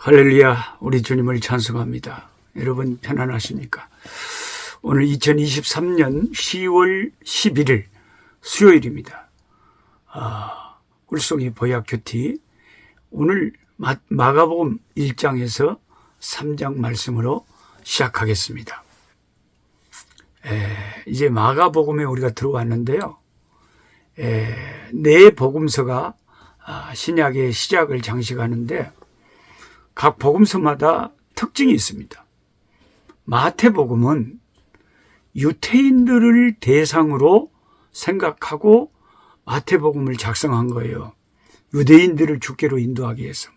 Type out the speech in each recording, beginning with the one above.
할렐루야, 우리 주님을 찬송합니다. 여러분 편안하십니까? 오늘 2023년 10월 11일 수요일입니다. 꿀송이 보약큐티, 오늘 마가복음 1장에서 3장 말씀으로 시작하겠습니다. 이제 마가복음에 우리가 들어왔는데요. 네 복음서가 신약의 시작을 장식하는데 각 복음서마다 특징이 있습니다. 마태복음은 유태인들을 대상으로 생각하고 마태복음을 작성한 거예요. 유대인들을 주께로 인도하기 위해서.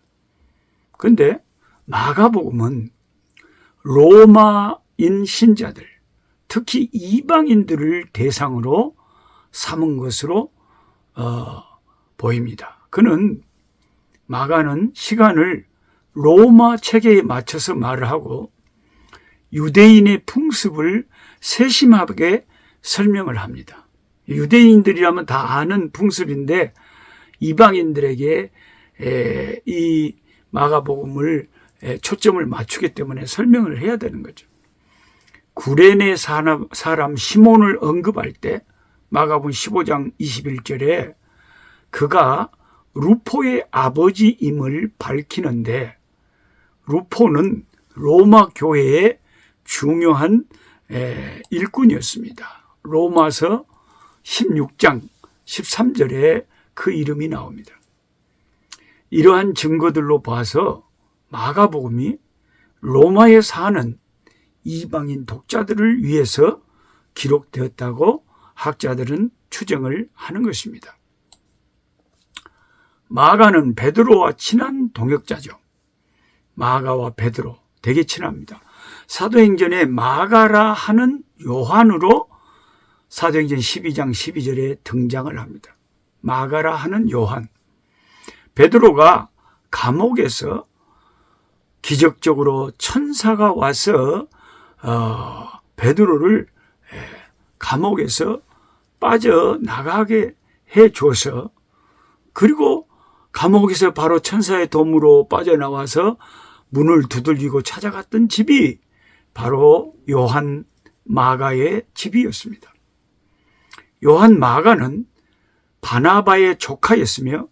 그런데 마가복음은 로마인 신자들, 특히 이방인들을 대상으로 삼은 것으로 보입니다. 마가는 시간을 로마 체계에 맞춰서 말을 하고 유대인의 풍습을 세심하게 설명을 합니다. 유대인들이라면 다 아는 풍습인데 이방인들에게 이 마가복음을 초점을 맞추기 때문에 설명을 해야 되는 거죠. 구레네 사람 시몬을 언급할 때 마가복음 15장 21절에 그가 루포의 아버지임을 밝히는데, 루포는 로마 교회의 중요한 일꾼이었습니다. 로마서 16장 13절에 그 이름이 나옵니다. 이러한 증거들로 봐서 마가복음이 로마에 사는 이방인 독자들을 위해서 기록되었다고 학자들은 추정을 하는 것입니다. 마가는 베드로와 친한 동역자죠. 마가와 베드로 되게 친합니다. 사도행전에 마가라 하는 요한으로 사도행전 12장 12절에 등장을 합니다. 마가라 하는 요한. 베드로가 감옥에서 기적적으로 천사가 와서 베드로를 감옥에서 빠져나가게 해줘서, 그리고 감옥에서 바로 천사의 도움으로 빠져나와서 문을 두들기고 찾아갔던 집이 바로 요한 마가의 집이었습니다. 요한 마가는 바나바의 조카였으며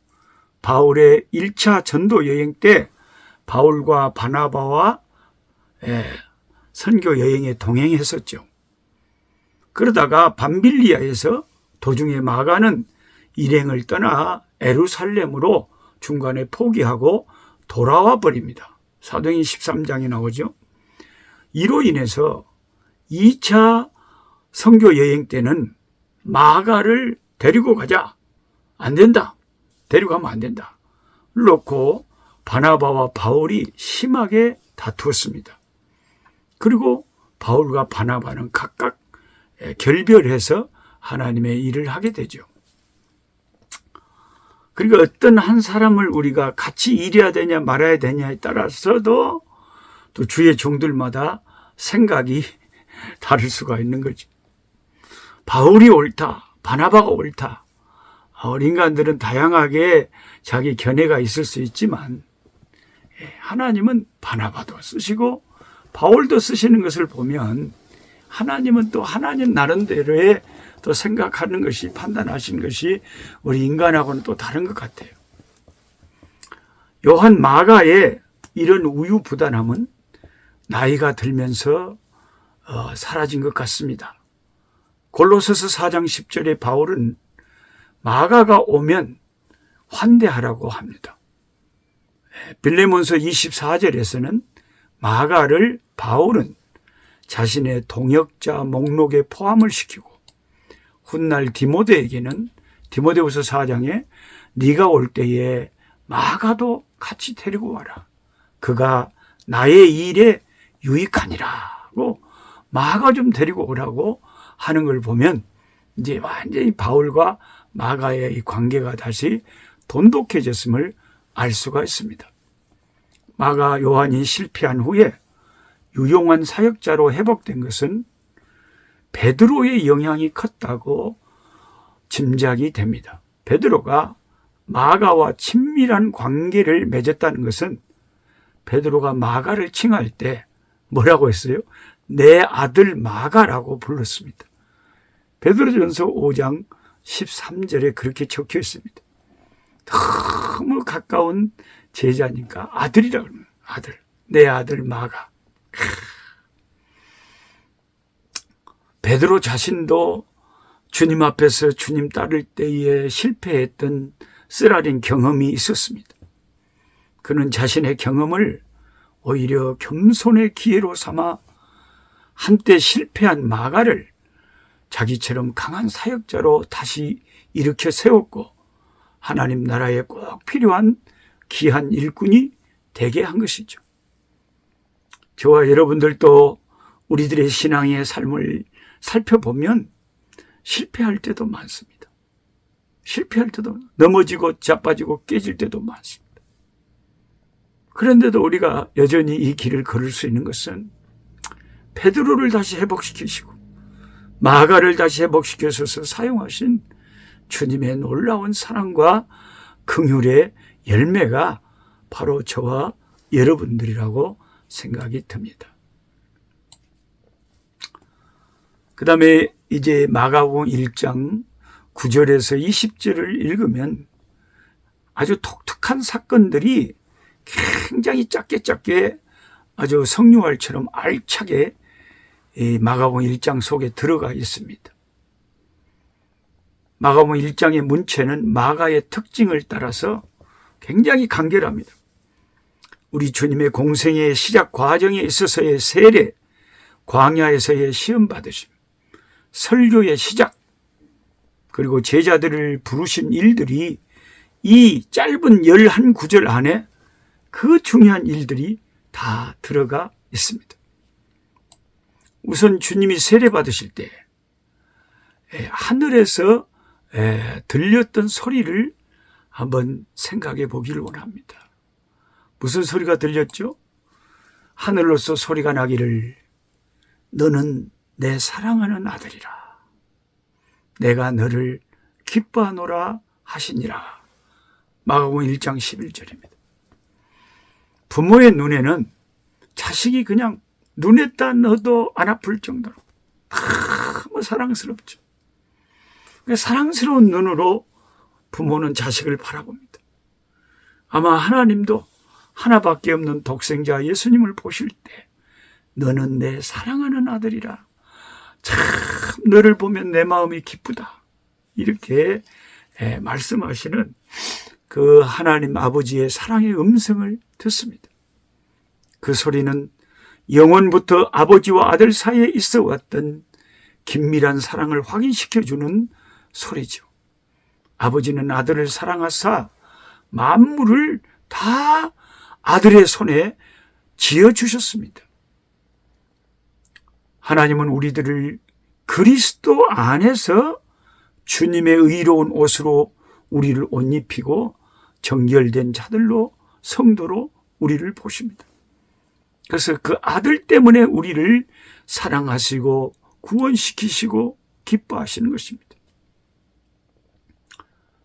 바울의 1차 전도 여행 때 바울과 바나바와 선교 여행에 동행했었죠. 그러다가 밤빌리아에서 도중에 마가는 일행을 떠나 예루살렘으로 중간에 포기하고 돌아와 버립니다. 사도행전 13장에 나오죠. 이로 인해서 2차 선교 여행 때는 마가를 데리고 가자. 안 된다. 데리고 가면 안 된다. 놓고 바나바와 바울이 심하게 다투었습니다. 그리고 바울과 바나바는 각각 결별해서 하나님의 일을 하게 되죠. 그러니까 어떤 한 사람을 우리가 같이 일해야 되냐 말아야 되냐에 따라서도 또 주의 종들마다 생각이 다를 수가 있는 거죠. 바울이 옳다, 바나바가 옳다. 우리 인간들은 다양하게 자기 견해가 있을 수 있지만 하나님은 바나바도 쓰시고 바울도 쓰시는 것을 보면 하나님은 또 하나님 나름대로의 또 생각하는 것이, 판단하시는 것이 우리 인간하고는 또 다른 것 같아요. 요한 마가의 이런 우유부단함은 나이가 들면서 사라진 것 같습니다. 골로새서 4장 10절에 바울은 마가가 오면 환대하라고 합니다. 빌레몬서 24절에서는 마가를 바울은 자신의 동역자 목록에 포함을 시키고, 훗날 디모데에게는 디모데후서 4장에 네가 올 때에 마가도 같이 데리고 와라. 그가 나의 일에 유익하니라고 마가 좀 데리고 오라고 하는 걸 보면 이제 완전히 바울과 마가의 이 관계가 다시 돈독해졌음을 알 수가 있습니다. 마가 요한이 실패한 후에 유용한 사역자로 회복된 것은 베드로의 영향이 컸다고 짐작이 됩니다. 베드로가 마가와 친밀한 관계를 맺었다는 것은 베드로가 마가를 칭할 때 뭐라고 했어요? 내 아들 마가라고 불렀습니다. 베드로전서 5장 13절에 그렇게 적혀 있습니다. 너무 가까운 제자니까 아들이라고 그러면 아들, 내 아들 마가. 베드로 자신도 주님 앞에서 주님 따를 때에 실패했던 쓰라린 경험이 있었습니다. 그는 자신의 경험을 오히려 겸손의 기회로 삼아 한때 실패한 마가를 자기처럼 강한 사역자로 다시 일으켜 세웠고 하나님 나라에 꼭 필요한 귀한 일꾼이 되게 한 것이죠. 저와 여러분들도 우리들의 신앙의 삶을 살펴보면 실패할 때도 많습니다. 실패할 때도 넘어지고 자빠지고 깨질 때도 많습니다. 그런데도 우리가 여전히 이 길을 걸을 수 있는 것은 베드로를 다시 회복시키시고 마가를 다시 회복시켜서 사용하신 주님의 놀라운 사랑과 긍휼의 열매가 바로 저와 여러분들이라고 생각이 듭니다. 그 다음에 이제 마가복음 1장 9절에서 20절을 읽으면 아주 독특한 사건들이 굉장히 짧게 아주 성경활처럼 알차게 이 마가복음 1장 속에 들어가 있습니다. 마가복음 1장의 문체는 마가의 특징을 따라서 굉장히 간결합니다. 우리 주님의 공생의 시작 과정에 있어서의 세례, 광야에서의 시험 받으심, 설교의 시작, 그리고 제자들을 부르신 일들이 이 짧은 11구절 안에 그 중요한 일들이 다 들어가 있습니다. 우선 주님이 세례 받으실 때 하늘에서 들렸던 소리를 한번 생각해 보기를 원합니다. 무슨 소리가 들렸죠? 하늘로서 소리가 나기를 너는 내 사랑하는 아들이라. 내가 너를 기뻐하노라 하시니라. 마가복음 1장 11절입니다. 부모의 눈에는 자식이 그냥 눈에다 넣어도 안 아플 정도로 너무 사랑스럽죠. 사랑스러운 눈으로 부모는 자식을 바라봅니다. 아마 하나님도 하나밖에 없는 독생자 예수님을 보실 때 너는 내 사랑하는 아들이라. 참 너를 보면 내 마음이 기쁘다. 이렇게 말씀하시는 그 하나님 아버지의 사랑의 음성을 듣습니다. 그 소리는 영원부터 아버지와 아들 사이에 있어 왔던 긴밀한 사랑을 확인시켜주는 소리죠. 아버지는 아들을 사랑하사 만물을 다 아들의 손에 쥐어주셨습니다. 하나님은 우리들을 그리스도 안에서 주님의 의로운 옷으로 우리를 옷 입히고 정결된 자들로 성도로 우리를 보십니다. 그래서 그 아들 때문에 우리를 사랑하시고 구원시키시고 기뻐하시는 것입니다.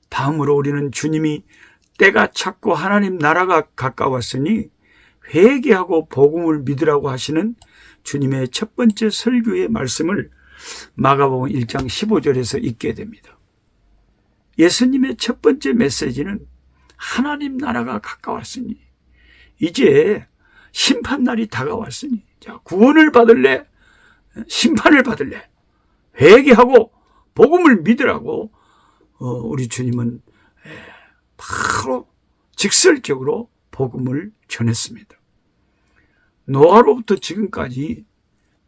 다음으로 우리는 주님이 때가 찼고 하나님 나라가 가까웠으니 회개하고 복음을 믿으라고 하시는 주님의 첫 번째 설교의 말씀을 마가복음 1장 15절에서 읽게 됩니다. 예수님의 첫 번째 메시지는 하나님 나라가 가까웠으니 이제 심판날이 다가왔으니 자, 구원을 받을래? 심판을 받을래? 회개하고 복음을 믿으라고 우리 주님은 바로 직설적으로 복음을 전했습니다. 노아로부터 지금까지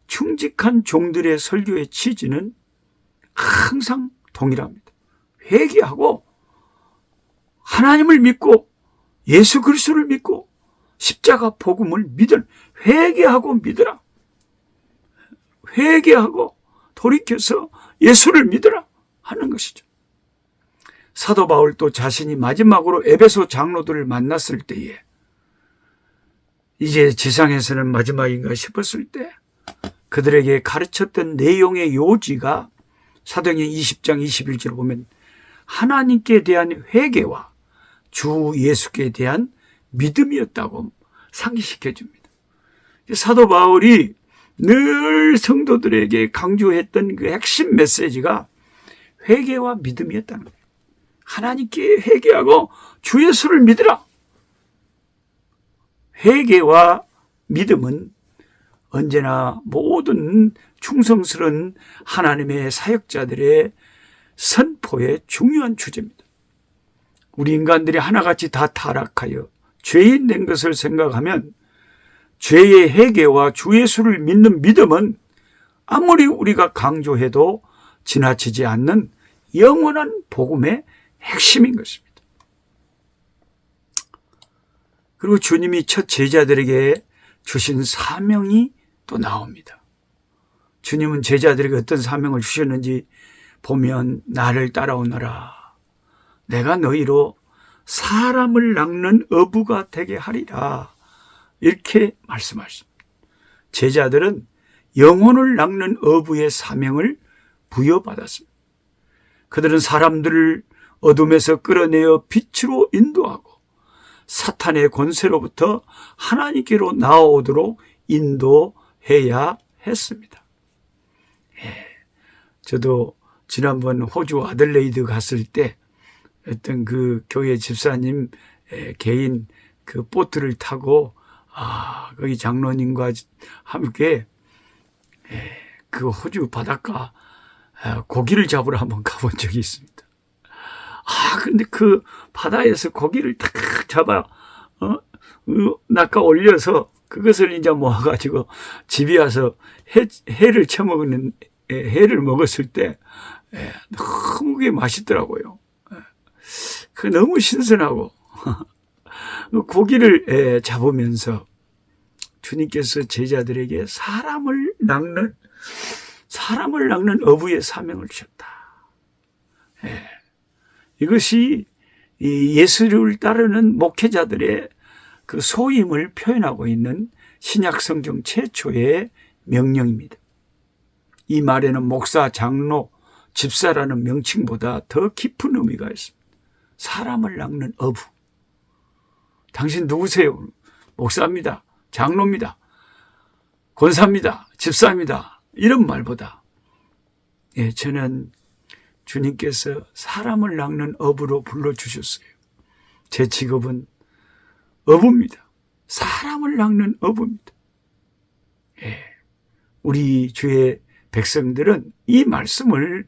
충직한 종들의 설교의 취지는 항상 동일합니다. 회개하고 하나님을 믿고 예수 그리스도를 믿고 십자가 복음을 믿을 회개하고 믿으라. 회개하고 돌이켜서 예수를 믿으라 하는 것이죠. 사도 바울도 자신이 마지막으로 에베소 장로들을 만났을 때에 이제 지상에서는 마지막인가 싶었을 때 그들에게 가르쳤던 내용의 요지가 사도행전 20장 21절을 보면 하나님께 대한 회개와 주 예수께 대한 믿음이었다고 상기시켜 줍니다. 사도 바울이 늘 성도들에게 강조했던 그 핵심 메시지가 회개와 믿음이었다는 거예요. 하나님께 회개하고 주 예수를 믿으라. 회개와 믿음은 언제나 모든 충성스러운 하나님의 사역자들의 선포의 중요한 주제입니다. 우리 인간들이 하나같이 다 타락하여 죄인 된 것을 생각하면 죄의 회개와 주 예수를 믿는 믿음은 아무리 우리가 강조해도 지나치지 않는 영원한 복음의 핵심인 것입니다. 그리고 주님이 첫 제자들에게 주신 사명이 또 나옵니다. 주님은 제자들에게 어떤 사명을 주셨는지 보면 나를 따라오너라. 내가 너희로 사람을 낚는 어부가 되게 하리라. 이렇게 말씀하십니다. 제자들은 영혼을 낚는 어부의 사명을 부여받았습니다. 그들은 사람들을 어둠에서 끌어내어 빛으로 인도하고 사탄의 권세로부터 하나님께로 나아오도록 인도해야 했습니다. 저도 지난번 호주 아들레이드 갔을 때 어떤 그 교회 집사님 개인 그 보트를 타고 거기 장로님과 함께 그 호주 바닷가 고기를 잡으러 한번 가본 적이 있습니다. 근데 그 바다에서 고기를 탁 잡아 낚아 올려서 그것을 이제 모아가지고 집에 와서 회를 쳐먹는 회를 먹었을 때 너무 그게 맛있더라고요. 그 너무 신선하고 고기를 잡으면서 주님께서 제자들에게 사람을 낚는 어부의 사명을 주셨다. 이것이 예수를 따르는 목회자들의 그 소임을 표현하고 있는 신약 성경 최초의 명령입니다. 이 말에는 목사, 장로, 집사라는 명칭보다 더 깊은 의미가 있습니다. 사람을 낚는 어부. 당신 누구세요? 목사입니다. 장로입니다. 권사입니다. 집사입니다. 이런 말보다 저는 주님께서 사람을 낚는 어부로 불러주셨어요. 제 직업은 어부입니다. 사람을 낚는 어부입니다. 우리 주의 백성들은 이 말씀을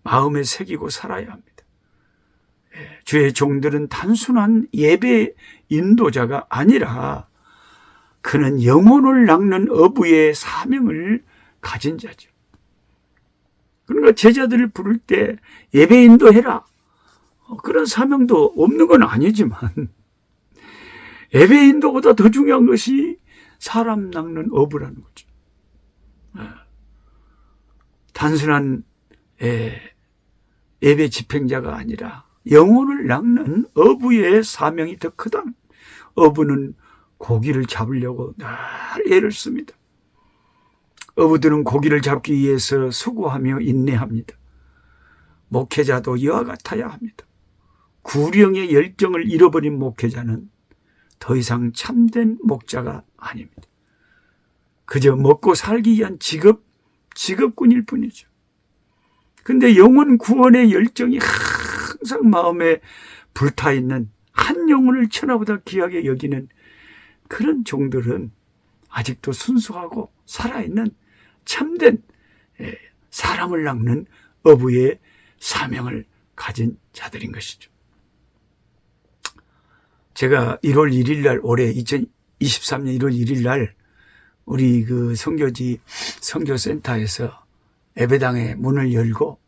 마음에 새기고 살아야 합니다. 주의 종들은 단순한 예배 인도자가 아니라 그는 영혼을 낚는 어부의 사명을 가진 자죠. 그러니까 제자들을 부를 때 예배 인도해라. 그런 사명도 없는 건 아니지만 예배 인도보다 더 중요한 것이 사람 낚는 어부라는 거죠. 단순한 예배 집행자가 아니라 영혼을 낚는 어부의 사명이 더 크다. 어부는 고기를 잡으려고 늘 애를 씁니다. 어부들은 고기를 잡기 위해서 수고하며 인내합니다. 목회자도 이와 같아야 합니다. 구령의 열정을 잃어버린 목회자는 더 이상 참된 목자가 아닙니다. 그저 먹고 살기 위한 직업군일 뿐이죠. 근데 영혼 구원의 열정이 항상 마음에 불타있는 한 영혼을 천하보다 귀하게 여기는 그런 종들은 아직도 순수하고 살아있는 참된 사람을 낚는 어부의 사명을 가진 자들인 것이죠. 제가 1월 1일 날 올해 2023년 1월 1일 날 우리 그 선교센터에서 예배당에 문을 열고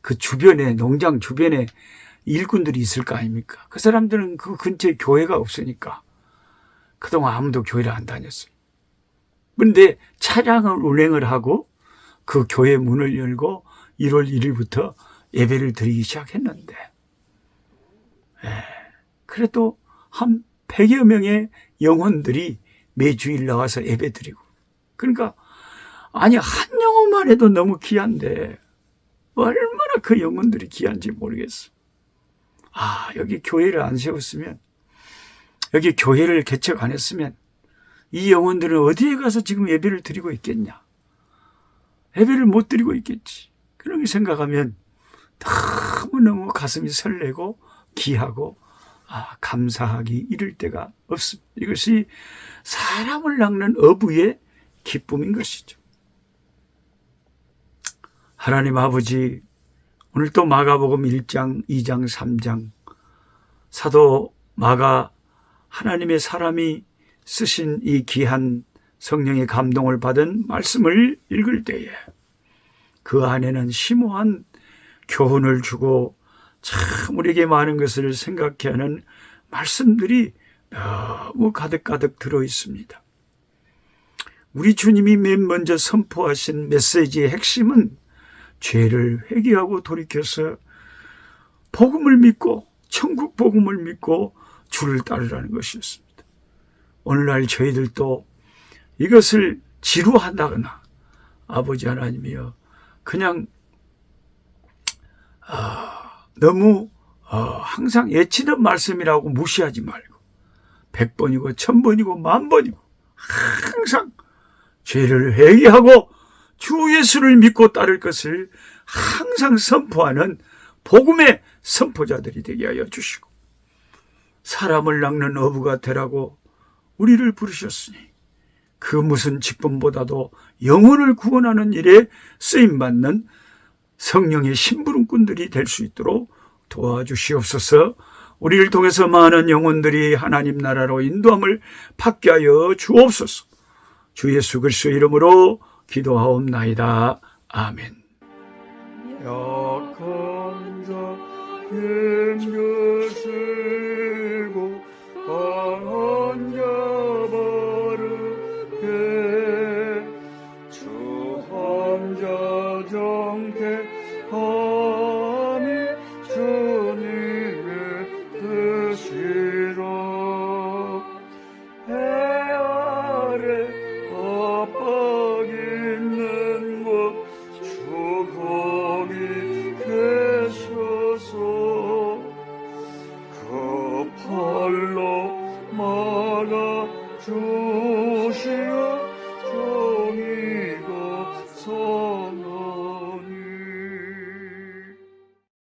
그 주변에 농장 주변에 일꾼들이 있을 거 아닙니까? 그 사람들은 그 근처에 교회가 없으니까 그동안 아무도 교회를 안 다녔어요. 그런데 차량을 운행을 하고 그 교회 문을 열고 1월 1일부터 예배를 드리기 시작했는데 그래도 한 100여 명의 영혼들이 매주일 나와서 예배 드리고 그러니까 한 영혼만 해도 너무 귀한데 얼마나 그 영혼들이 귀한지 모르겠어. 여기 교회를 안 세웠으면 여기 교회를 개척 안 했으면 이 영혼들은 어디에 가서 지금 예배를 드리고 있겠냐? 예배를 못 드리고 있겠지. 그런 게 생각하면 너무너무 가슴이 설레고 기하고 감사하기 이를 데가 없습니다. 이것이 사람을 낚는 어부의 기쁨인 것이죠. 하나님 아버지, 오늘 또 마가복음 1장, 2장, 3장 사도 마가 하나님의 사람이 쓰신 이 귀한 성령의 감동을 받은 말씀을 읽을 때에 그 안에는 심오한 교훈을 주고 참 우리에게 많은 것을 생각해 하는 말씀들이 너무 가득가득 들어 있습니다. 우리 주님이 맨 먼저 선포하신 메시지의 핵심은 죄를 회개하고 돌이켜서 복음을 믿고 천국 복음을 믿고 주를 따르라는 것이었습니다. 오늘날 저희들도 이것을 지루하다거나 아버지 하나님이여 그냥 너무 항상 예치는 말씀이라고 무시하지 말고 100번이고 1000번이고 10,000번이고 항상 죄를 회개하고 주 예수를 믿고 따를 것을 항상 선포하는 복음의 선포자들이 되게 하여 주시고 사람을 낚는 어부가 되라고 우리를 부르셨으니 그 무슨 직분보다도 영혼을 구원하는 일에 쓰임받는 성령의 심부름꾼들이 될 수 있도록 도와주시옵소서. 우리를 통해서 많은 영혼들이 하나님 나라로 인도함을 받게 하여 주옵소서. 주 예수 그리스도의 이름으로 기도하옵나이다. 아멘. 약한 자 힘주시고 강한 자 바르게 주 함자 정택함이 주님의 뜻이라. 해 아래 압박 있는 곳 주 거기 계셔서 그 팔로 막아 주시오.